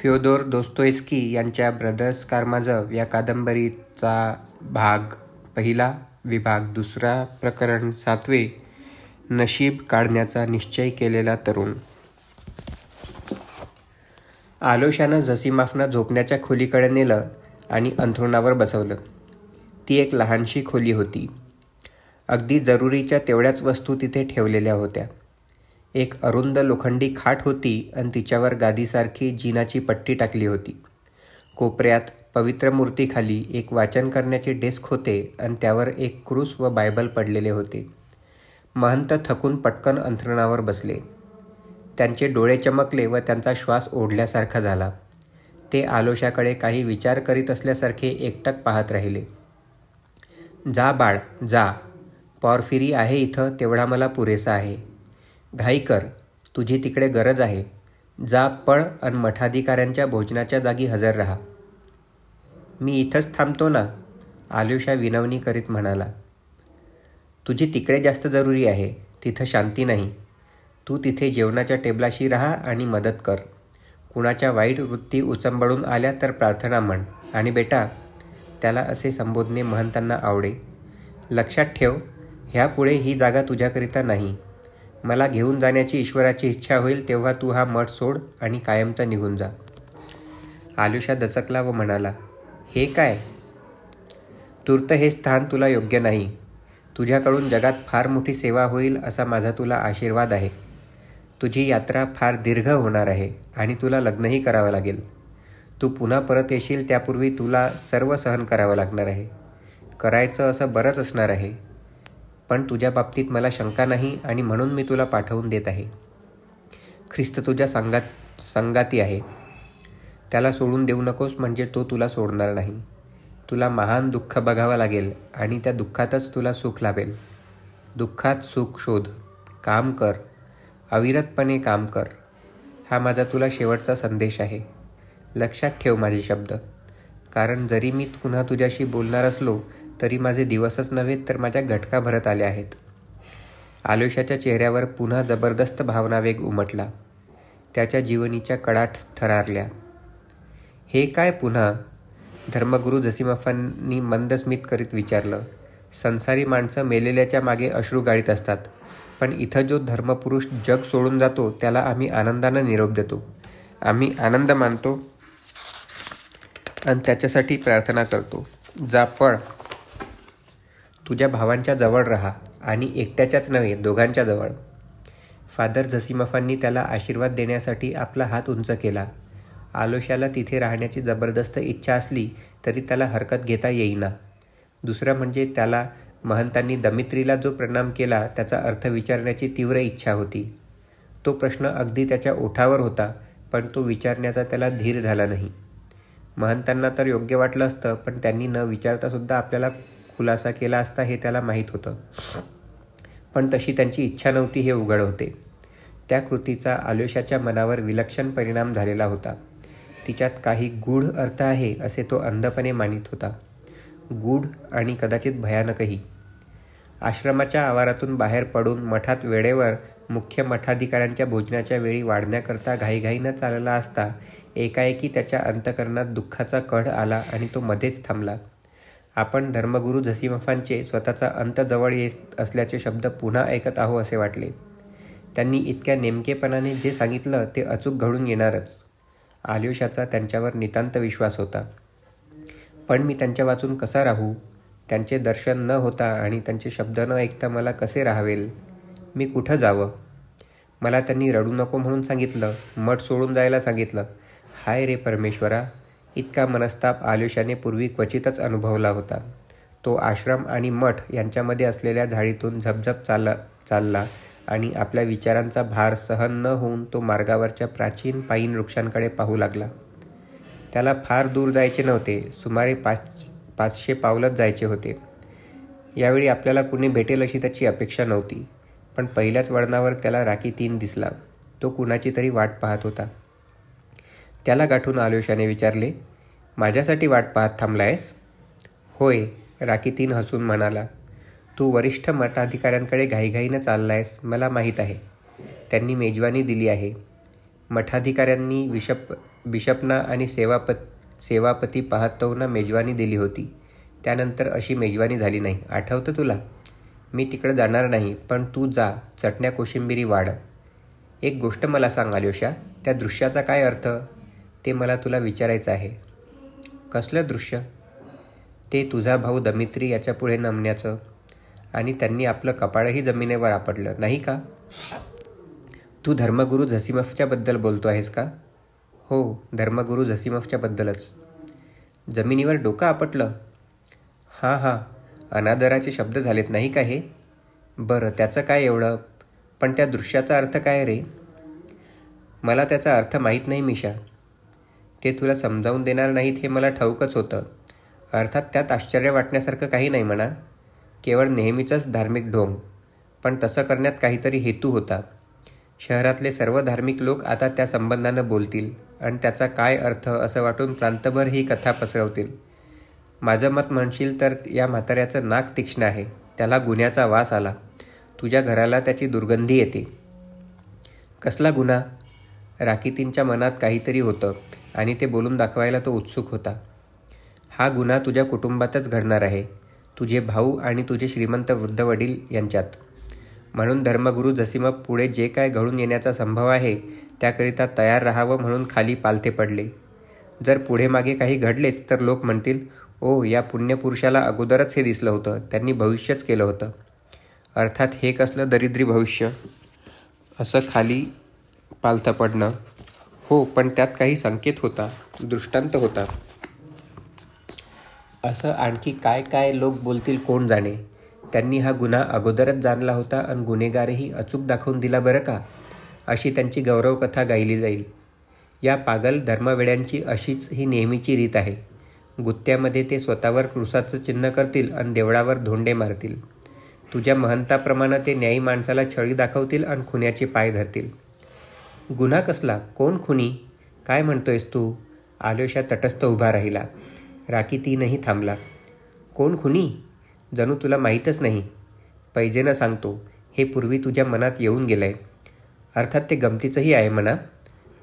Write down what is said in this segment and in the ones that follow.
Fyodor दोस्तोयस्की यांच्या brothers कारामाझोव या कादंबरीचा भाग पहिला, विभाग दुसरा, प्रकरण 7. नशीब काढण्याचा निश्चय केलेला तरुण. आलोशानं जसीमाफना झोपण्याच्या खोलीकडे नेलं आणि अंथरुणावर बसवलं. ती एक लहानशी खोली होती. अगदी जरुरीच्या तेवढ्याच वस्तू तिथे ठेवलेल्या होत्या. एक अरुंद लोखंडी खाट होती आणि तिच्यावर गादीसारखी जिनाची पट्टी टाकली होती. कोपऱ्यात पवित्र मूर्तीखाली एक वाचन करण्याचे डेस्क होते आणि त्यावर एक क्रूस व बायबल पडलेले होते. महंत थकून पटकन अंथरुणावर बसले. त्यांचे डोळे चमकले व त्यांचा श्वास ओढल्यासारखा झाला. ते आलोशाकडे काही विचार करीत असल्यासारखे एकटक पाहत राहिले. जा बाळ, जा. पॉर्फिरी आहे इथं तेवढा मला पुरेसा आहे. घाई कर, तुझी तिकडे गरज आहे. जा, पळ आणि मठाधिकाऱ्यांच्या भोजनाच्या जागी हजर राहा. मी इथंच थांबतो ना, आलोशा विनवणी करीत म्हणाला. तुझी तिकडे जास्त जरुरी आहे, तिथं शांती नाही. तू तिथे जेवणाच्या टेबलाशी राहा आणि मदत कर. कुणाच्या वाईट वृत्ती उचंबळून आल्या तर प्रार्थना म्हण. आणि बेटा, त्याला असे संबोधणे महंतांना आवडे, लक्षात ठेव, ह्यापुढे ही जागा तुझ्याकरिता नाही. मला घेऊन जाण्याची ईश्वराची इच्छा होईल तेव्हा तू हा मठ सोड आणि कायमचा निघून जा. आलोशा दचकला व म्हणाला, हे काय? तूर्त हे स्थान तुला योग्य नाही. तुझ्याकडून जगात फार मोठी सेवा होईल असा माझा तुला आशीर्वाद आहे. तुझी यात्रा फार दीर्घ होणार आहे आणि तुला लग्नही करावं लागेल. तू पुन्हा परत येशील त्यापूर्वी तुला सर्व सहन करावं लागणार आहे. करायचं असं बरंच असणार आहे, पण तुझ्या बाबतीत मला शंका नाही आणि म्हणून मी तुला पाठवून देत आहे. ख्रिस्त तुझ्या संगाती आहे. त्याला सोडून देऊ नकोस, म्हणजे तो तुला सोडणार नाही. तुला महान दुःख बघावं लागेल आणि त्या दुःखातच तुला सुख लाभेल. दुःखात सुख शोध. काम कर, अविरतपणे काम कर. हा माझा तुला शेवटचा संदेश आहे. लक्षात ठेव माझे शब्द, कारण जरी मी पुन्हा तुझ्याशी बोलणार असलो तरी माझे दिवसच नव्हे तर माझ्या घटका भरत आल्या आहेत. आलोशाच्या चेहऱ्यावर पुन्हा जबरदस्त भावनावेग उमटला. त्याच्या जीवनीच्या कडा थरारल्या. हे काय पुन्हा? धर्मगुरू जसीमाफांनी मंद स्मित करीत विचारलं. संसारी माणसं मेलेल्याच्या मागे अश्रू गाळीत असतात, पण इथं जो धर्मपुरुष जग सोडून जातो त्याला आम्ही आनंदानं निरोप देतो. आम्ही आनंद मानतो आणि त्याच्यासाठी प्रार्थना करतो. जा, पळ. तुझ्या भावांच्या जवळ राहा आणि एकट्याच्याच नव्हे, दोघांच्या जवळ. फादर जसीमाफांनी त्याला आशीर्वाद देण्यासाठी आपला हात उंच केला. आलोशाला तिथे राहण्याची जबरदस्त इच्छा असली तरी त्याला हरकत घेता येईना. दुसरं म्हणजे त्याला महंतांनी दमित्रीला जो प्रणाम केला त्याचा अर्थ विचारण्याची तीव्र इच्छा होती. तो प्रश्न अगदी त्याच्या ओठावर होता, पण तो विचारण्याचा त्याला धीर झाला नाही. महंतांना तर योग्य वाटलं असतं, पण त्यांनी न विचारतासुद्धा आपल्याला खुलासा केला असता हे त्याला माहीत होतं. पण तशी त्यांची इच्छा नव्हती हे उघड होते. त्या कृतीचा आलोशाच्या मनावर विलक्षण परिणाम झालेला होता. तिच्यात काही गूढ अर्थ आहे असे तो अंधपणे मानित होता. गूढ आणि कदाचित भयानकही. आश्रमाच्या आवारातून बाहेर पडून मठात वेळेवर मुख्य मठाधिकाऱ्यांच्या भोजनाच्या वेळी वाढण्याकरता घाईघाईनं चालला असता एकाएकी त्याच्या अंतःकरणात दुःखाचा कढ आला आणि तो मध्येच थांबला. आपण धर्मगुरू जसीमाफांचे स्वतःचा अंत जवळ येत असल्याचे शब्द पुन्हा ऐकत आहो असे वाटले. त्यांनी इतक्या नेमकेपणाने जे सांगितलं ते अचूक घडून येणारच. आलोशाचा त्यांच्यावर नितांत विश्वास होता. पण मी त्यांच्या वाचून कसा राहू? त्यांचे दर्शन न होता आणि त्यांचे शब्द न ऐकता मला कसे राहावेल? मी कुठं जावं? मला त्यांनी रडू नको म्हणून सांगितलं, मठ सोडून जायला सांगितलं. हाय रे परमेश्वरा! इतका मनस्ताप आलोशाने पूर्वी क्वचितच अनुभवला होता. तो आश्रम आणि मठ यांच्यामध्ये असलेल्या झाडीतून झपझप चालला आणि आपल्या विचारांचा भार सहन न होऊन तो मार्गावरच्या प्राचीन पाईन वृक्षांकडे पाहू लागला. त्याला फार दूर जायचे नव्हते, सुमारे 500 पावलंच जायचे होते. यावेळी आपल्याला कुणी भेटेल अशी त्याची अपेक्षा नव्हती, पण पहिल्याच वळणावर त्याला राकी 3 दिसला. तो कुणाची तरी वाट पाहत होता. त्याला गाठून आलोशाने विचारले, माझ्यासाठी वाट पाहत थांबलायस? होय, राकी 3 हसून म्हणाला. तू वरिष्ठ मठाधिकाऱ्यांकडे घाईघाईनं चाललायस मला माहीत आहे. त्यांनी मेजवानी दिली आहे. मठाधिकाऱ्यांनी बिशपना आणि सेवापती पाहतोंना मेजवानी दिली होती. त्यानंतर अशी मेजवानी झाली नाही. आठवतं तुला? मी तिकडं जाणार नाही, पण तू जा, चटण्या कोशिंबिरी वाढ. एक गोष्ट मला सांग आल्योशा, त्या दृश्याचा काय अर्थ? ते मला तुला विचारायचं आहे. कसलं दृश्य? ते तुझा भाऊ दमित्री याच्या पुढे नमण्याचं, आणि त्यांनी आपलं कपाळही जमिनीवर आपटलं, नाही का? तू धर्मगुरू झसिमफच्या बद्दल बोलतो आहेस का? हो, धर्मगुरू झसिमफच्या बद्दलच. जमिनीवर डोकं आपटलं? हां, अनादराचे शब्द झालेत नाही का हे? बरं, त्याचं काय एवढं? पण त्या दृश्याचा अर्थ काय रे? मला त्याचा अर्थ माहीत नाही मिशा. ते तुला समजावून देणार नाहीत हे मला ठाऊकच होतं. अर्थात त्यात आश्चर्य वाटण्यासारखं काही नाही म्हणा, केवळ नेहमीचंच धार्मिक ढोंग. पण तसं करण्यात काहीतरी हेतू होता. शहरातले सर्व धार्मिक लोक आता त्या संबंधानं बोलतील आणि त्याचा काय अर्थ असं वाटून प्रांतभर ही कथा पसरवतील. माझं मत म्हणशील तर या म्हाताऱ्याचं नाक तीक्ष्ण आहे, त्याला गुन्ह्याचा वास आला. तुझ्या घराला त्याची दुर्गंधी येते. कसला गुन्हा? राकितींच्या मनात काहीतरी होतं आणि ते बोलून दाखवायला तो उत्सुक होता. हा गुन्हा तुझ्या कुटुंबातच घडणार आहे, तुझे भाऊ आणि तुझे श्रीमंत वृद्ध वडील यांच्यात. म्हणून धर्मगुरू झसिमफ पुढे जे काय घडून येण्याचा संभव आहे त्याकरिता तयार राहावं म्हणून खाली पालथे पडले. जर पुढे मागे काही घडलेच तर लोक म्हणतील, ओ, या पुण्यपुरुषाला अगोदरच हे दिसलं होतं, त्यांनी भविष्यच केलं होतं. अर्थात हे कसलं दरिद्री भविष्य, असं खाली पालथं पडणं. हो, पण त्यात काही संकेत होता, दृष्टांत होता. असं आणखी काय काय लोक बोलतील कोण जाणे. त्यांनी हा गुन्हा अगोदरच जाणला होता आणि गुन्हेगारही अचूक दाखवून दिला बरं का, अशी त्यांची गौरवकथा गायली जाईल. या पागल धर्मवेड्यांची अशीच ही नेहमीची रीत आहे. गुत्त्यामध्ये ते स्वतःवर क्रुसाचं चिन्ह करतील आणि देवळावर धोंडे मारतील. तुझ्या महंताप्रमाणे ते न्यायी माणसाला छळी दाखवतील आणि खुन्याचे पाय धरतील. गुन्हा कसला? कोण खुनी? काय म्हणतोयस तू? आल्योशा तटस्थ उभा राहिला. राकितीनही थांबला. कोण खुनी? जणू तुला माहीतच नाही. पैजेनं सांगतो, हे पूर्वी तुझ्या मनात येऊन गेलंय. अर्थात ते गमतीचंही आहे म्हणा.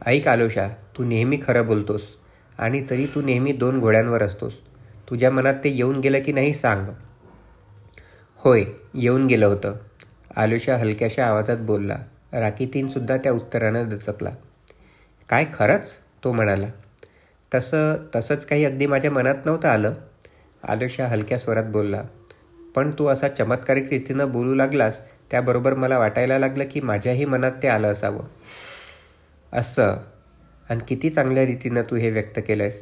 ऐक आल्योशा, तू नेहमी खरं बोलतोस आणि तरी तू नेहमी 2 घोड्यांवर असतोस. तुझ्या मनात ते येऊन गेलं की नाही सांग. होय, येऊन गेलं होतं, आल्योशा हलक्याशा आवाजात बोलला. राकितीनसुद्धा त्या उत्तरानं दचकला. काय खरंच? तो म्हणाला. तसंच काही अगदी माझ्या मनात नव्हतं आलं, आल्योशा हलक्या स्वरात बोलला. पण तू असा चमत्कारिक रीतीनं बोलू लागलास त्याबरोबर मला वाटायला लागलं की माझ्याही मनात ते आलं असावं. असं? आणि किती चांगल्या रीतीनं तू हे व्यक्त केलंस.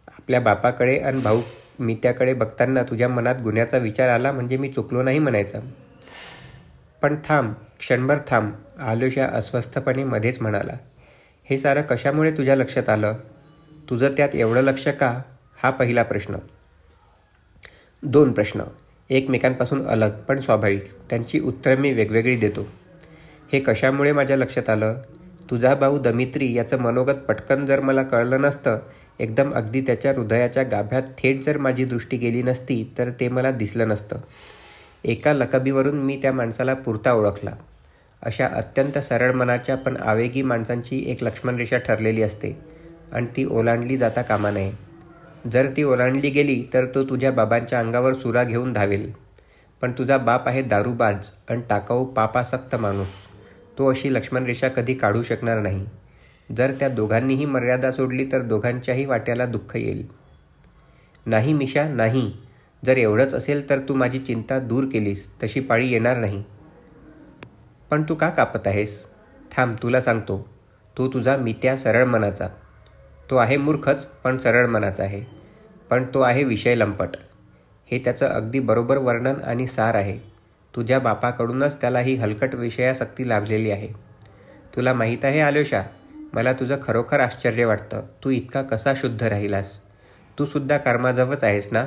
आपल्या बापाकडे आणि भाऊ मित्याकडे बघताना तुझ्या मनात गुन्ह्याचा विचार आला म्हणजे मी चुकलो नाही म्हणायचं. पण थांब, क्षणभर थांब, आल्योशा अस्वस्थपणे मध्येच म्हणाला. हे सारं कशामुळे तुझ्या लक्षात आलं? तुझं त्यात एवढं लक्ष का? हा पहिला प्रश्न. 2 प्रश्न, एकमेकांपासून अलग पण स्वाभाविक. त्यांची उत्तरं मी वेगवेगळी देतो. हे कशामुळे माझ्या लक्षात आलं? तुझा भाऊ दमित्री याचं मनोगत पटकन जर मला कळलं नसतं, एकदम अगदी त्याच्या हृदयाच्या गाभ्यात थेट जर माझी दृष्टी गेली नसती तर ते मला दिसलं नसतं. एका लकबीवरून मी त्या माणसाला पुरता ओळखला. अशा अत्यंत सरळ मनाच्या पण आवेगी माणसांची एक लक्ष्मणरेषा ठरलेली असते आणि ती ओलांडली जाता कामा नये. जर ती ओलांडली गेली तर तो तुझ्या बाबांच्या अंगावर सुरा घेऊन धावेल. पण तुझा बाप आहे दारूबाज आणि टाकाऊ पापासक्त माणूस. तो अशी लक्ष्मणरेषा कधी काढू शकणार नाही. जर त्या दोघांनीही मर्यादा सोडली तर दोघांच्याही वाट्याला दुःख येईल. नाही मिशा, नाही. जर एवढंच असेल तर तू माझी चिंता दूर केलीस, तशी पाळी येणार नाही. पण तू का कापत आहेस? थांब, तुला सांगतो. तू तुझा मित्या सरळ मनाचा. तो आहे मूर्खच पण सरळ मनाचा आहे. पण तो आहे विषय लंपट. हे त्याचं अगदी बरोबर वर्णन आणि सार आहे. तुझ्या बापाकडूनच त्याला ही हलकट विषयासक्ती लाभलेली आहे. तुला माहीत आहे आल्योशा, मला तुझं खरोखर आश्चर्य वाटतं. तू इतका कसा शुद्ध राहिलास? तू सुद्धा कर्माजवच आहेस ना?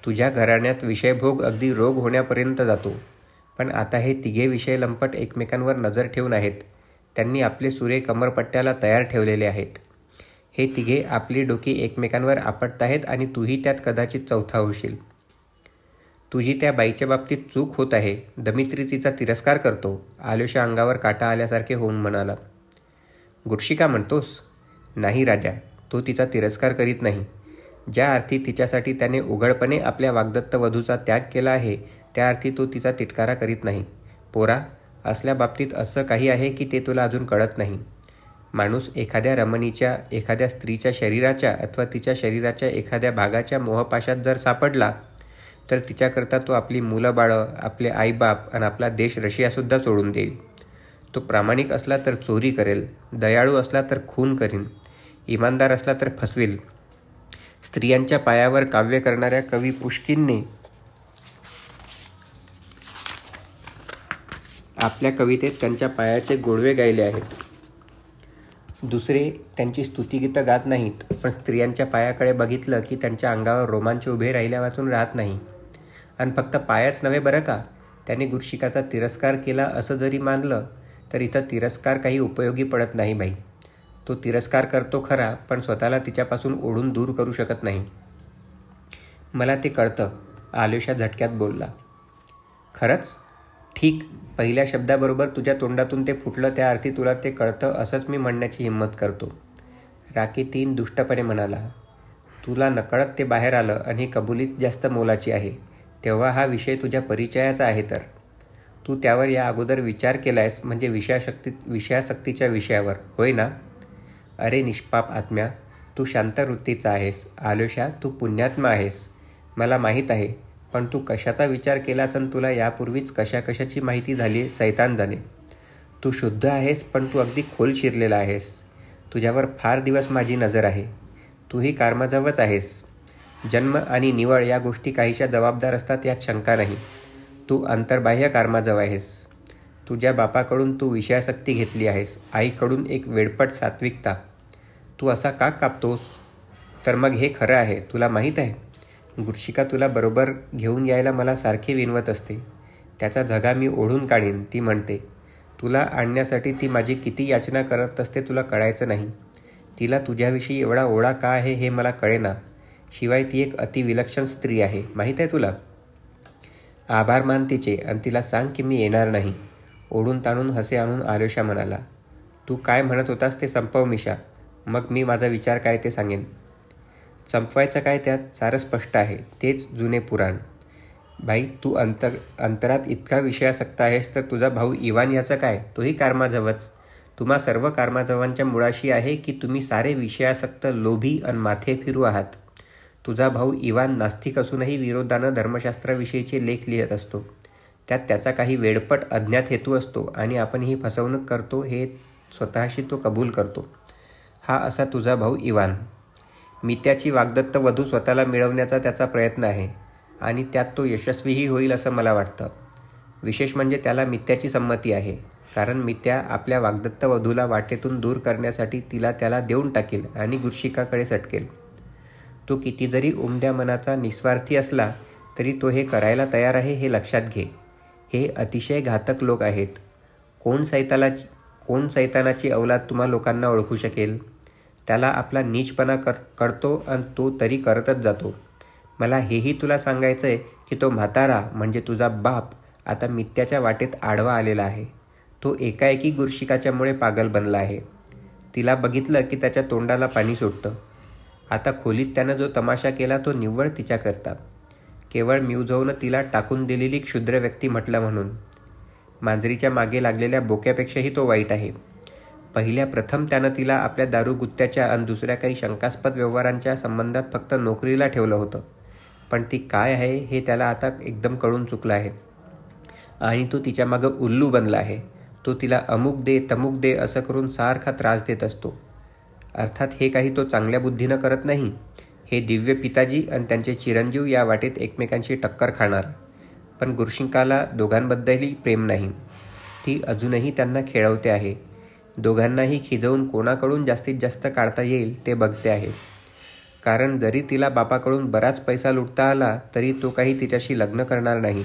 तुझ्या घराण्यात विषयभोग अगदी रोग होण्यापर्यंत जातो. पण आता हे तिघे विषय लंपट एकमेकांवर नजर ठेवून आहेत. त्यांनी आपले सुरे कमरपट्ट्याला तयार ठेवलेले आहेत. हे तिघे आपली डोकी एकमेकांवर आपटत आहेत आणि तूही त्यात कदाचित चौथा होशील. तुझी त्या बाईच्या बाबतीत चूक होत आहे. दमित्री तिचा तिरस्कार करतो, आल्योशा अंगावर काटा आल्यासारखे होऊन म्हणाला. गुरशिका म्हणतोस? नाही राजा, तो तिचा तिरस्कार करीत नाही. ज्या अर्थी तिच्यासाठी त्याने उघडपणे आपल्या वाग्दत्त वधूचा त्याग केला आहे त्या अर्थी तो तिचा तिटकारा करीत नाही. पोरा, असल्या बाबतीत असं काही आहे की ते तुला अजून कळत नाही. माणूस एखाद्या रमणीच्या, एखाद्या स्त्रीच्या शरीराच्या अथवा तिच्या शरीराच्या एखाद्या भागाच्या मोहपाशात जर सापडला तर तिच्याकरता तो आपली मुलं बाळं, आपले आईबाप आणि आपला देश रशियासुद्धा सोडून देईल. तो प्रामाणिक असला तर चोरी करेल, दयाळू असला तर खून करीन, इमानदार असला तर फसवेल. स्त्रियांच्या पायावर काव्य करणाऱ्या कवी पुष्किनने आपल्या कवितेत त्यांच्या पायाचे गोडवे गायले आहेत. दुसरे त्यांची स्तुतिगीतं गात नाहीत, पण स्त्रियांच्या पायाकडे बघितलं की त्यांच्या अंगावर रोमांच उभे राहिल्या वाचून राहत नाही. आणि फक्त पायाच नव्हे बरं का, त्याने गुरशिकाचा तिरस्कार केला असं जरी मानलं तर इथं तिरस्कार काही उपयोगी पडत नाही बाई. तो तिरस्कार करतो खरा, पण स्वतःला तिच्यापासून ओढून दूर करू शकत नाही. मला ते कळतं, आलोशा झटक्यात बोलला. खरंच? ठीक, पहिल्या शब्दाबरोबर तुझ्या तोंडातून ते फुटलं त्या अर्थी तुला ते कळतं असंच मी म्हणण्याची हिंमत करतो. राकी-3 दुष्टपणे म्हणाला. तुला नकळत ते बाहेर आलं आणि ही कबुलीच जास्त मोलाची आहे. तेव्हा हा विषय तुझ्या परिचयाचा आहे तर तू त्यावर या अगोदर विचार केलायस, म्हणजे विषयासक्तीच्या विषयावर, होय ना? अरे निष्पाप आत्म्या, तू शांत वृत्तीचा आहेस. आलोशा, तू पुण्यात्मा आहेस, मला माहीत आहे. पण तू कशाचा विचार केलास आणि तुला यापूर्वीच कशाची माहिती झाली सैतान जाणे. तू शुद्ध आहेस, पण तू अगदी खोल शिरलेला आहेस. तुझ्यावर फार दिवस माझी नजर आहे. तूही कर्माजवच आहेस. जन्म आणि निवड या गोष्टी काहीशा जबाबदार असतात यात शंका नाही. तू अंतर्बाह्य कर्माजव आहेस. तुझ्या बापाकडून तू विषयासक्ती घेतली आहेस, आईकडून एक वेडपट सात्विकता. तू असा का कापतोस? तर मग हे खरं आहे, तुला माहीत आहे. गुरशिका तुला बरोबर घेऊन यायला मला सारखी विनवत असते. त्याचा झगा मी ओढून काढीन, ती म्हणते. तुला आणण्यासाठी ती माझी किती याचना करत असते तुला कळायचं नाही. तिला तुझ्याविषयी एवढा ओढा का आहे हे मला कळेना. शिवाय ती एक अतिविलक्षण स्त्री आहे, माहीत आहे तुला. आभार मान तिचे आणि तिला सांग की मी येणार नाही. ओढून ताणून हसे आणून आलोशा म्हणाला. तू काय म्हणत होतास ते संपव मिशा, मग मी माझा विचार काय ते सांगेन. संपवायचं काय, त्यात सारं स्पष्ट आहे, तेच जुने पुराण. बाई, तू अंतरात इतका विषयासक्त आहेस तर तुझा भाऊ इवान याचं काय, तोही कर्माजवच. तुम्हा सर्व कर्माजवांच्या मुळाशी आहे की तुम्ही सारे विषयासक्त, लोभी आणि माथे फिरू आहात. तुझा भाऊ इवान नास्तिक असूनही विरोधानं धर्मशास्त्राविषयीचे लेख लिहित असतो. त्यात त्याचा काही वेडपट अज्ञात हेतू असतो आणि आपण ही फसवणूक करतो हे स्वतःशी तो कबूल करतो. हा असा तुझा भाऊ इवान. मित्याची वाग्दत्त वधू स्वतःला मिळवण्याचा त्याचा प्रयत्न आहे आणि त्यात तो यशस्वीही होईल असं मला वाटतं. विशेष म्हणजे त्याला मित्याची संमती आहे, कारण मित्या आपल्या वाग्दत्त वधूला वाटेतून दूर करण्यासाठी तिला त्याला देऊन टाकेल आणि गुरशिकाकडे सटकेल. तो किती जरी उमद्या मनाचा निस्वार्थी असला तरी तो हे करायला तयार आहे हे लक्षात घे. हे अतिशय घातक लोक आहेत. कोण सैतानाची अवलाद तुम्हा लोकांना ओळखू शकेल. त्याला आपला नीचपणा कळतो आणि तो तरी करतच जातो. मला हेही तुला सांगायचं आहे की तो म्हातारा म्हणजे तुझा बाप आता मित्याच्या वाटेत आडवा आलेला आहे. तो एकाएकी गुरशिकाच्यामुळे पागल बनला आहे. तिला बघितलं की त्याच्या तोंडाला पाणी सुटतं. आता खोलीत त्यानं जो तमाशा केला तो निव्वळ तिच्याकरता, केवळ म्युझवनं तिला टाकून दिलेली क्षुद्र व्यक्ती म्हटलं म्हणून. मांजरीच्या मागे लागलेल्या बोक्यापेक्षाही तो वाईट आहे. पहिल्या प्रथम त्यानं तिला आपल्या दारूगुत्त्याच्या आणि दुसऱ्या काही शंकास्पद व्यवहारांच्या संबंधात फक्त नोकरीला ठेवलं होतं, पण ती काय आहे हे त्याला आता एकदम कळून चुकलं आहे आणि तो तिच्या मागं उल्लू बनला आहे. तो तिला अमुक दे तमुक दे असं करून सारखा त्रास देत असतो. अर्थात हे काही तो चांगल्या बुद्धीनं करत नाही. हे दिव्य पिताजी आणि त्यांचे चिरंजीव या वाटेत एकमेकांशी टक्कर खाणार. पण गुरशिकाला दोघांबद्दलही प्रेम नाही. ती अजूनही त्यांना खेळवते आहे. दोघांनाही खिजवून कोणाकडून जास्तीत जास्त काढता येईल ते बघते आहे. कारण जरी तिला बापाकडून बराच पैसा लुटता आला तरी तो काही तिच्याशी लग्न करणार नाही.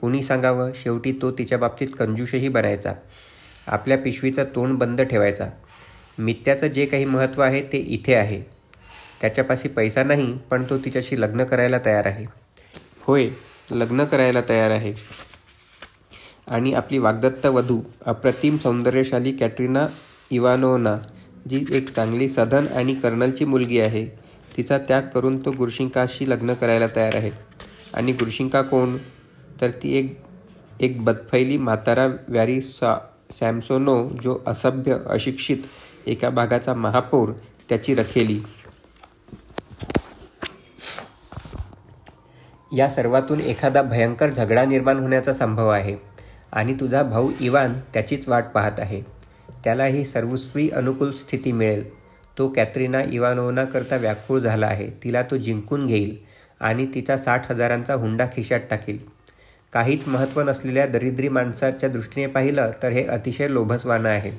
कुणी सांगावं, शेवटी तो तिच्या बाबतीत कंजूसही बनायचा. आपल्या पिशवीचं तोंड बंद ठेवायचा. मित्याचं जे काही महत्त्व आहे ते इथे आहे. त्याच्यापाशी पैसा नाही, पण तो तिच्याशी लग्न करायला तयार आहे. होय, लग्न करायला तयार आहे. आणि आपली वाग्दत्त वधू अप्रतिम सौंदर्यशाली कॅटरीना इवानोव्ना, जी एक चांगली सधन आणि कर्नलची मुलगी आहे, तिचा त्याग करून तो ग्रुशिंकाशी लग्न करायला तयार आहे. आणि ग्रुशिंका कोण? तर ती एक बदफैली म्हातारा व्यारी सॅमसोनोव, जो असभ्य, अशिक्षित, एका भागाचा महापौर, त्याची रखेली. या सर्वातून एखादा भयंकर झगडा निर्माण होण्याचा संभव आहे आणि तुझा भाऊ इवान त्याचीच वाट पाहत आहे. त्याला ही सर्वस्वी अनुकूल स्थिती मिळेल. तो कॅत्रिना इवानोव्नाकरता व्याकुळ झाला आहे. तिला तो जिंकून घेईल आणि तिचा 60,000चा हुंडा खिशात टाकील. काहीच महत्त्व नसलेल्या दरिद्री माणसाच्या दृष्टीने पाहिलं तर हे अतिशय लोभसवाणं आहे.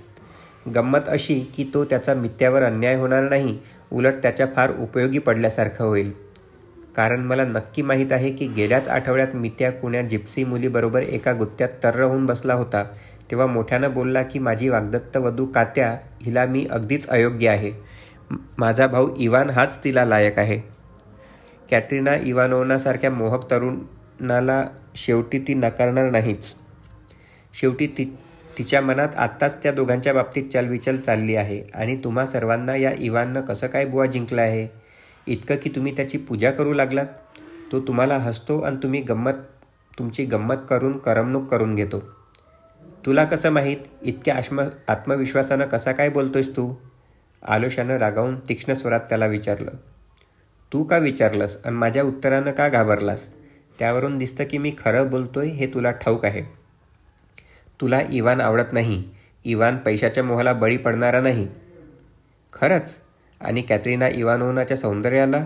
गंमत अशी की तो त्याचा मित्यावर अन्याय होणार नाही, उलट त्याच्या फार उपयोगी पडल्यासारखं होईल. कारण मला नक्की माहीत आहे की गेल्याच आठवड्यात मित्या कुण्या जिप्सी मुलीबरोबर एका गुत्त्यात तर्र होऊन बसला होता, तेव्हा मोठ्यानं बोलला की माझी वाग्दत्त वधू कात्या, हिला मी अगदीच अयोग्य आहे. माझा भाऊ इवान हाच तिला लायक आहे. कॅट्रिना इवानोव्नासारख्या मोहक तरुणाला शेवटी ती नकारणार नाहीच. शेवटी तिच्या मनात आत्ताच त्या दोघांच्या बाबतीत चलविचल चालली आहे. आणि तुम्हा सर्वांना या इवाननं कसं काय बुवा जिंकलं आहे? इतकं की तुम्ही त्याची पूजा करू लागलात. तो तुम्हाला हसतो आणि तुम्ही तुमची गंमत करून करमणूक करून घेतो. तुला कसं माहीत? इतक्या आत्मविश्वासानं कसा काय बोलतोयस तू? आलोशानं रागावून तीक्ष्ण स्वरात त्याला विचारलं. तू का विचारलंस आणि माझ्या उत्तरानं का घाबरलास? त्यावरून दिसतं की मी खरं बोलतोय हे तुला ठाऊक आहे. तुला इवान आवडत नाही. इवान पैशाच्या मोहाला बळी पडणारा नाही. खरंच? आणि कॅत्रिना इवानोव्नाच्या सौंदर्याला?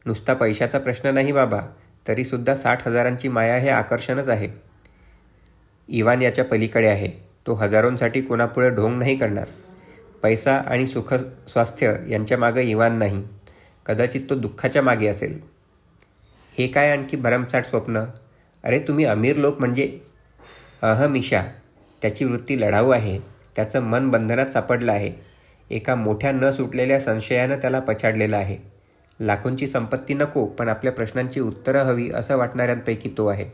नुसता पैशाचा प्रश्न नाही बाबा, तरीसुद्धा 60,000ची माया हे आकर्षणच आहे. इवान याच्या पलीकडे आहे. तो हजारोंसाठी कोणापुढे ढोंग नाही करणार. पैसा आणि सुख स्वास्थ्य यांच्या मागं इवान नाही. कदाचित तो दुःखाच्या मागे असेल. हे काय आणखी भरमसाठ स्वप्न? अरे तुम्ही अमीर लोक म्हणजे मिशा. त्याची वृत्ती लढाऊ आहे. त्याचं मन बंधनात सापडलं आहे. एका मोठ्या न सुटलेल्या संशयानं त्याला पछाडलेलं आहे. लाखोंची संपत्ती नको, पण आपल्या प्रश्नांची उत्तरं हवी असं वाटणाऱ्यांपैकी तो आहे.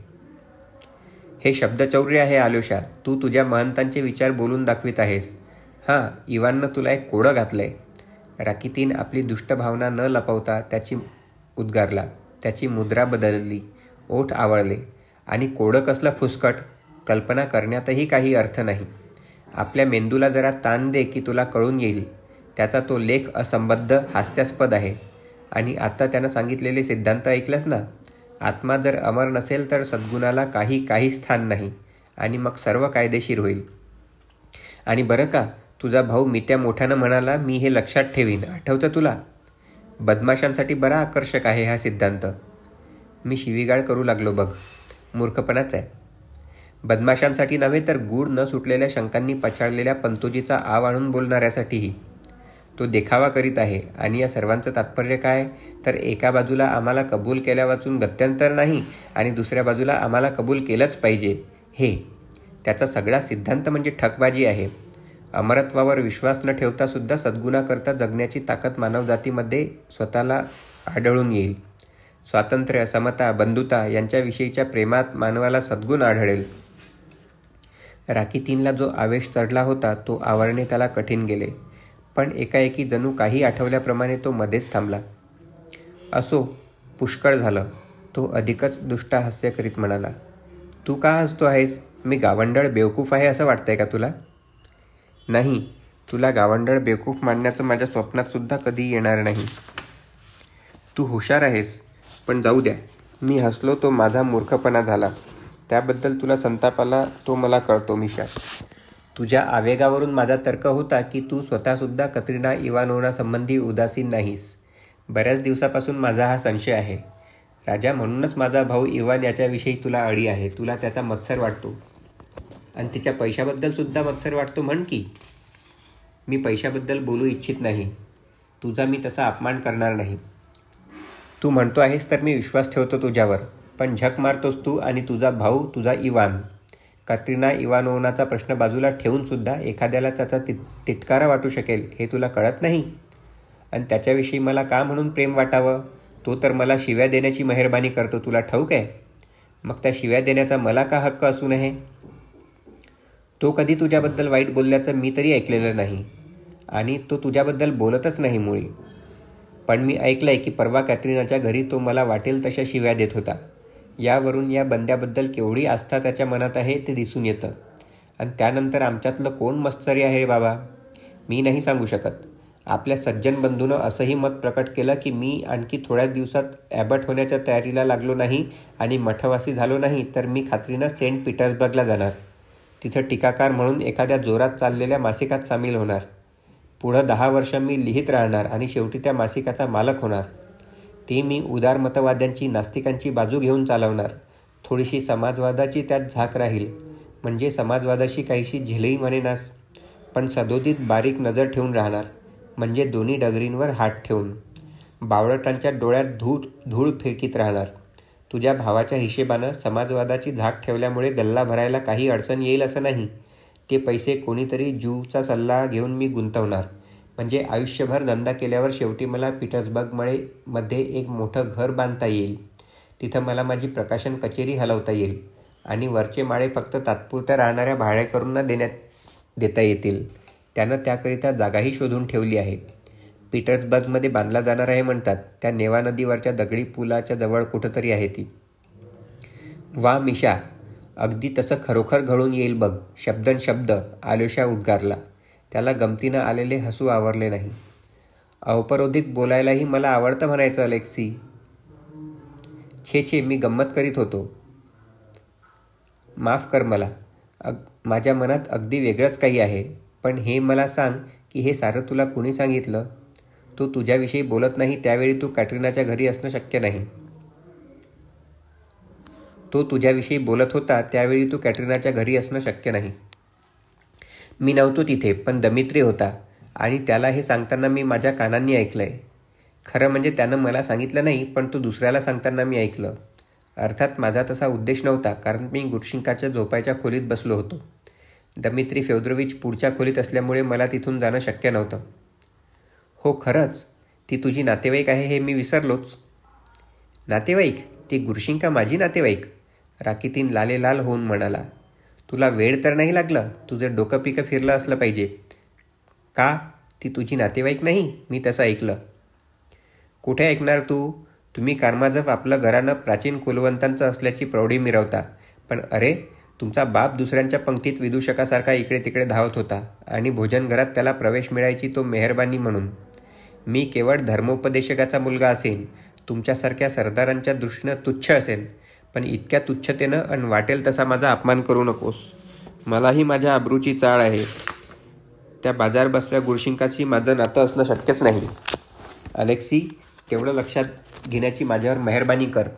हे शब्दचौर्य आहे आलोशा. तू तुझ्या महंतांचे विचार बोलून दाखवित आहेस. हां, इवाननं तुला एक कोडं घातलंय. राकीतीन आपली दुष्ट भावना न लपवता त्याची उद्गारला. त्याची मुद्रा बदलली, ओठ आवळले. आणि कोडं कसलं फुसकट? कल्पना करण्यातही काही अर्थ नाही. आपल्या मेंदूला जरा ताण दे की तुला कळून येईल. त्याचा तो लेख असंबद्ध, हास्यास्पद आहे. आणि आता त्यानं सांगितलेले सिद्धांत ऐकलंस ना? आत्मा जर अमर नसेल तर सद्गुणाला काही स्थान नाही आणि मग सर्व कायदेशीर होईल. आणि बरं का, तुझा भाऊ मित्या मोठ्यानं म्हणाला, मी हे लक्षात ठेवीन. आठवतं तुला? बदमाशांसाठी बरा आकर्षक आहे हा सिद्धांत. मी शिवीगाळ करू लागलो बघ. मूर्खपणाच आहे. बदमाशांसाठी नव्हे तर गूढ न सुटलेल्या शंकांनी पछाडलेल्या पंतोजीचा आव आणून बोलणाऱ्यासाठीही. तो देखावा करीत आहे. आणि या सर्वांचं तात्पर्य काय? तर एका बाजूला आम्हाला कबूल केल्या वाचून गत्यंतर नाही आणि दुसऱ्या बाजूला आम्हाला कबूल केलंच पाहिजे, हे. त्याचा सगळा सिद्धांत म्हणजे ठकबाजी आहे. अमरत्वावर विश्वास न ठेवतासुद्धा सद्गुणाकरता जगण्याची ताकद मानवजातीमध्ये स्वतःला आढळून येईल. स्वातंत्र्य, समता, बंधुता यांच्याविषयीच्या प्रेमात मानवाला सद्गुण आढळेल. राकीतीनला जो आवेश चढला होता तो आवरणे त्याला कठीण गेले. पण एकाएकी जणू काही आठवल्याप्रमाणे तो मध्येच थांबला. असो, पुष्कळ झालं. तो अधिकच दुष्टा हास्य करीत म्हणाला. तू का हसतो आहेस? मी गावंढळ बेवकूफ आहे असं वाटतंय का तुला? नाही, तुला गावंढळ बेवकूफ मानण्याचं माझ्या स्वप्नातसुद्धा कधी येणार नाही. तू हुशार आहेस. पण जाऊ द्या, मी हसलो तो माझा मूर्खपणा झाला. त्याबद्दल तुला संताप आला तो मला कळतो मिशा. तुझ्या आवेगावरून माझा तर्क होता की तू स्वतःसुद्धा कतरिना इवानोव्ना संबंधी उदासीन नाहीस. बऱ्याच दिवसापासून माझा हा संशय आहे राजा. म्हणूनच माझा भाऊ इवान याच्याविषयी तुला अडी आहे. तुला त्याचा मत्सर वाटतो आणि तिच्या पैशाबद्दलसुद्धा मत्सर वाटतो म्हण की. मी पैशाबद्दल बोलू इच्छित नाही. तुझा मी तसा अपमान करणार नाही. तू म्हणतो आहेस तर मी विश्वास ठेवतो तुझ्यावर. पण झक मारतोस तू आणि तुझा भाऊ, तुझा इवान. कतरिना इवानोव्नाचा प्रश्न बाजूला ठेवूनसुद्धा एखाद्याला त्याचा तिटकारा वाटू शकेल हे तुला कळत नाही. आणि त्याच्याविषयी मला का म्हणून प्रेम वाटावं? तो तर मला शिव्या देण्याची मेहरबानी करतो, तुला ठाऊक आहे. मग त्या शिव्या देण्याचा मला का हक्क असू नये? तो कधी तुझ्याबद्दल वाईट बोलल्याचं मी तरी ऐकलेलं नाही आणि तो तुझ्याबद्दल बोलतच नाही मुळी. पण मी ऐकलं आहे की परवा कॅटरीनाच्या घरी तो मला वाटेल तशा शिव्या देत होता. यावरून या बंद्याबद्दल केवढी आस्था त्याच्या मनात आहे ते दिसून येतं. आणि त्यानंतर आमच्यातलं कोण मत्सरी आहे रे बाबा, मी नाही सांगू शकत. आपल्या सज्जन बंधूनं असंही मत प्रकट केलं की मी आणखी थोड्याच दिवसात ॲबट होण्याच्या तयारीला लागलो नाही आणि मठवासी झालो नाही तर मी खात्रीनं सेंट पीटर्सबर्गला जाणार. तिथं टीकाकार म्हणून एखाद्या जोरात चाललेल्या मासिकात सामील होणार. पुढं 10 वर्ष मी लिहित राहणार आणि शेवटी त्या मासिकाचा मालक होणार. ते मी उदारमतवाद्यांची नास्तिकांची बाजू घेऊन चालवणार. थोडीशी समाजवादाची त्यात झाक राहील. म्हणजे समाजवादाशी काहीशी झिलही म्हणेनास, पण सदोदित बारीक नजर ठेवून राहणार. म्हणजे दोन्ही डगरींवर हात ठेवून बावळटांच्या डोळ्यात धूळ फेकीत राहणार. तुझ्या भावाच्या हिशेबानं समाजवादाची झाक ठेवल्यामुळे गल्ला भरायला काही अडचण येईल असं नाही. ते पैसे कोणीतरी ज्यूचा सल्ला घेऊन मी गुंतवणार. म्हणजे आयुष्यभर धंदा केल्यावर शेवटी मला पीटर्सबर्गमध्ये एक मोठं घर बांधता येईल. तिथं मला माझी प्रकाशन कचेरी हलवता येईल आणि वरचे माळे फक्त तात्पुरत्या राहणाऱ्या भाडेकरूंना देता येतील. त्यानं त्याकरिता जागाही शोधून ठेवली आहे. पीटर्सबर्गमध्ये बांधला जाणार आहे म्हणतात. त्या नेवा नदीवरच्या दगडी पुलाच्या जवळ कुठंतरी आहे ती. वा मिशा, अगदी तसं खरोखर घडून येईल बघ. शब्दनशब्द आलोशा उद्गारला. त्याला गमतीनं आलेले हसू आवरले नाही. औपरोधिक बोलायलाही मला आवडतं म्हणायचं अलेक्सी. छे मी गंमत करीत होतो. माफ कर मला. माझ्या मनात अगदी वेगळंच काही आहे. पण हे मला सांग की हे सारं तुला कुणी सांगितलं? तो तुझ्याविषयी बोलत नाही त्यावेळी तू कॅटरीनाच्या घरी असणं शक्य नाही. तो तुझ्याविषयी बोलत होता त्यावेळी तू कॅटरीनाच्या घरी असणं शक्य नाही. मी नव्हतो तिथे, पण दमित्री होता आणि त्याला हे सांगताना मी माझ्या कानांनी ऐकलंय. खरं म्हणजे त्यानं मला सांगितलं नाही, पण तो दुसऱ्याला सांगताना मी ऐकलं. अर्थात माझा तसा उद्देश नव्हता, कारण मी गुरशिंकाच्या झोपायच्या खोलीत बसलो होतो. दमित्री फेओदोरोविच पुढच्या खोलीत असल्यामुळे मला तिथून जाणं शक्य नव्हतं. हो खरंच, ती तुझी नातेवाईक आहे हे मी विसरलोच. नातेवाईक? ती गुरशिंका माझी नातेवाईक? राकीतीन लालेलाल होऊन म्हणाला. तुला वेळ तर नाही लागलं? तुझं डोकं पिकं फिरलं असलं पाहिजे. का? ती तुझी नातेवाईक नाही? मी तसं ऐकलं. कुठे ऐकणार तू? तुम्ही कारामाझोफ आपलं घराणं प्राचीन कुलवंतांचं असल्याची प्रौढी मिरवता. पण अरे, तुमचा बाप दुसऱ्यांच्या पंक्तीत विदूषकासारखा इकडे तिकडे धावत होता आणि भोजनघरात त्याला प्रवेश मिळायची तो मेहरबानी म्हणून. मी केवळ धर्मोपदेशकाचा मुलगा असेन, तुमच्यासारख्या सरदारांच्या दृष्टीनं तुच्छ असेन. पण इतक्या तुच्छतेनं आणि वाटेल तसा माझा अपमान करू नकोस. मलाही माझ्या अब्रूची चाळ आहे. त्या बाजार बसल्या गुरशिंकाशी माझं नातं असणं शक्यच नाही. अलेक्सी, तेवढं लक्षात घेण्याची माझ्यावर मेहरबानी कर.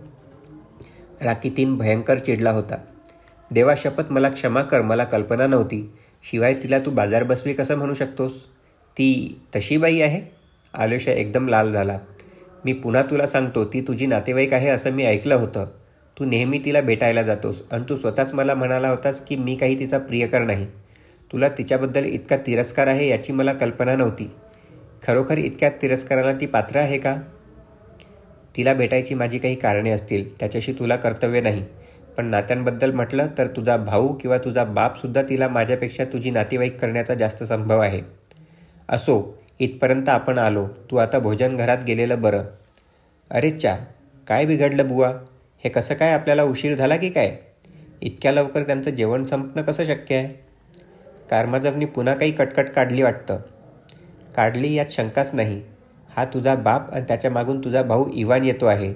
राकीतीन भयंकर चिडला होता. देवा शपथ मला क्षमा कर, मला कल्पना नव्हती. शिवाय तिला तू बाजार बसवी कसं म्हणू शकतोस? ती तशी बाई आहे? आलोशा एकदम लाल झाला. मी पुन्हा तुला सांगतो, ती तुझी नातेवाईक आहे असं मी ऐकलं होतं. तू नेहमी तिला भेटायला जातोस आणि तू स्वतःच मला म्हणाला होतास की मी काही तिचा प्रियकर नाही. तुला तिच्याबद्दल इतका तिरस्कार आहे याची मला कल्पना नव्हती. खरोखर इतक्या तिरस्काराला ती पात्र आहे का? तिला भेटायची माझी काही कारणे असतील, त्याच्याशी तुला कर्तव्य नाही. पण नात्यांबद्दल म्हटलं तर तुझा भाऊ किंवा तुझा बापसुद्धा तिला माझ्यापेक्षा तुझी नातेवाईक करण्याचा जास्त संभव आहे. असो, इथपर्यंत आपण आलो. तू आता भोजनघरात गेलेलं बरं. अरे चा, काय बिघडलं बुवा? हे कसं काय, आपल्याला उशीर झाला की काय? इतक्या लवकर त्यांचं जेवण संपणं कसं शक्य आहे? कारामाझोफनी पुन्हा काही कटकट काढली वाटतं. काढली यात शंकाच नाही. हा तुझा बाप आणि त्याच्या मागून तुझा भाऊ इवान येतो आहे.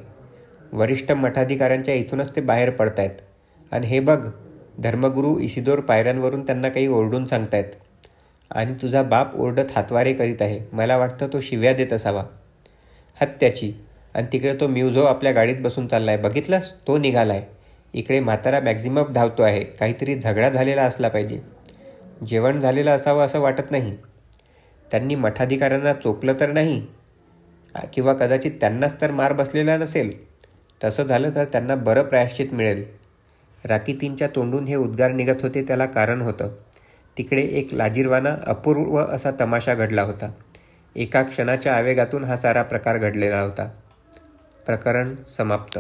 वरिष्ठ मठाधिकाऱ्यांच्या इथूनच ते बाहेर पडतायत. आणि हे बघ, धर्मगुरू इसिदोर पायऱ्यांवरून त्यांना काही ओरडून सांगतायत. आणि तुझा बाप ओरडत हातवारे करीत आहे. मला वाटतं तो शिव्या देत असावा. हत्याची. आणि तिकडे तो म्युझो आपल्या गाडीत बसून चाललाय, बघितलंस? तो निघालाय. इकडे म्हातारा मॅक्झिमम धावतो आहे. काहीतरी झगडा झालेला असला पाहिजे. जेवण झालेलं असावं असं वाटत नाही. त्यांनी मठाधिकाऱ्यांना चोपलं तर नाही, किंवा कदाचित त्यांनाच तर मार बसलेला नसेल. तसं झालं तर त्यांना बरं प्रायश्चित मिळेल. राकीतींच्या तोंडून हे उद्गार निघत होते त्याला कारण होतं. तिकडे एक लाजिरवाना अपूर्व असा तमाशा घडला होता. एका क्षणाच्या आवेगातून हा सारा प्रकार घडलेला होता. प्रकरण समाप्त.